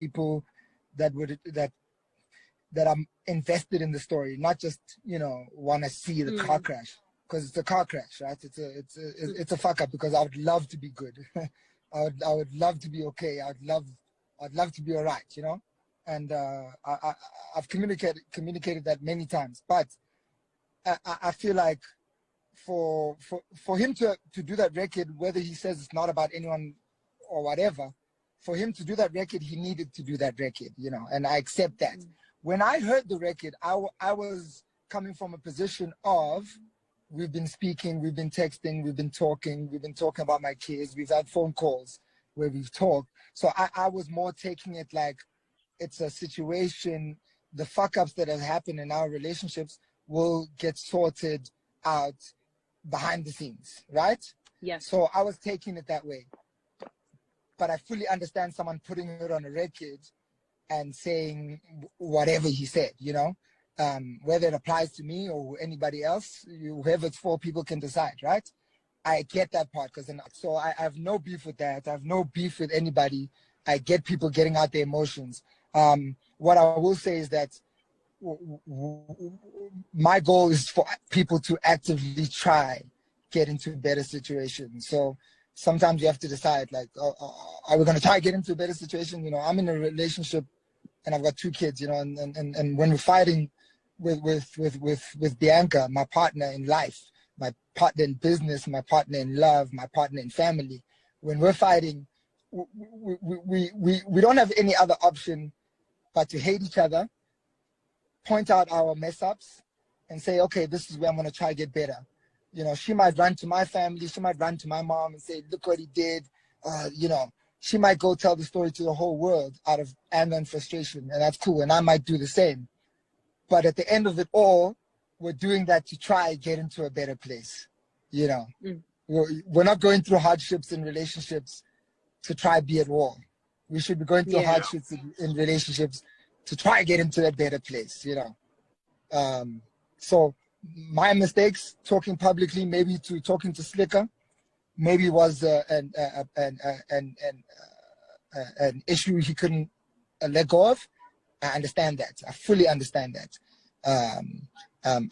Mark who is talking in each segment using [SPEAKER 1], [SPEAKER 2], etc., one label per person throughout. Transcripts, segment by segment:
[SPEAKER 1] people that I'm invested in the story, not just, want to see the car crash, because it's a car crash, right? It's a fuck up, because I would love to be good. I would love to be okay. I'd love to be all right, and I've communicated that many times, but I feel like for him to do that record, whether he says it's not about anyone or whatever, for him to do that record, he needed to do that record, and I accept that. When I heard the record, I was coming from a position of, we've been speaking, we've been texting, we've been talking about my kids, we've had phone calls where we've talked. So I was more taking it like it's a situation, the fuck-ups that have happened in our relationships will get sorted out behind the scenes, right?
[SPEAKER 2] Yes.
[SPEAKER 1] So I was taking it that way. But I fully understand someone putting it on a record and saying whatever he said, whether it applies to me or anybody else, whoever it's for, people can decide, right? I get that part, so I have no beef with that. I have no beef with anybody. I get people getting out their emotions. What I will say is that my goal is for people to actively try get into better situations. So sometimes you have to decide, like, are we going to try get into a better situation? I'm in a relationship and I've got 2 kids, and when we're fighting with Bianca, my partner in life, my partner in business, my partner in love, my partner in family, when we're fighting, we don't have any other option but to hate each other, point out our mess ups, and say, okay, this is where I'm going to try to get better. She might run to my family, she might run to my mom and say, look what he did. She might go tell the story to the whole world out of anger and frustration, and that's cool. And I might do the same. But at the end of it all, we're doing that to try and get into a better place. We're not going through hardships in relationships to try be at war. We should be going through hardships in relationships to try and get into a better place, So my mistakes, talking publicly, maybe to talking to Slicker, maybe was an issue he couldn't let go of. I understand that. I fully understand that.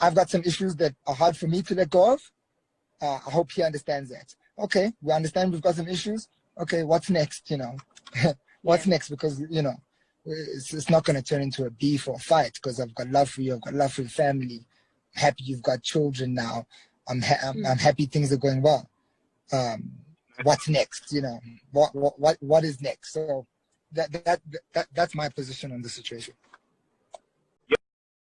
[SPEAKER 1] I've got some issues that are hard for me to let go of. I hope he understands that. Okay, we understand we've got some issues. Okay, what's next? What's next? Because it's not going to turn into a beef or a fight, because I've got love for you. I've got love for your family. I'm happy you've got children now. I'm happy things are going well. What's next? What is next? So that's my position on the situation.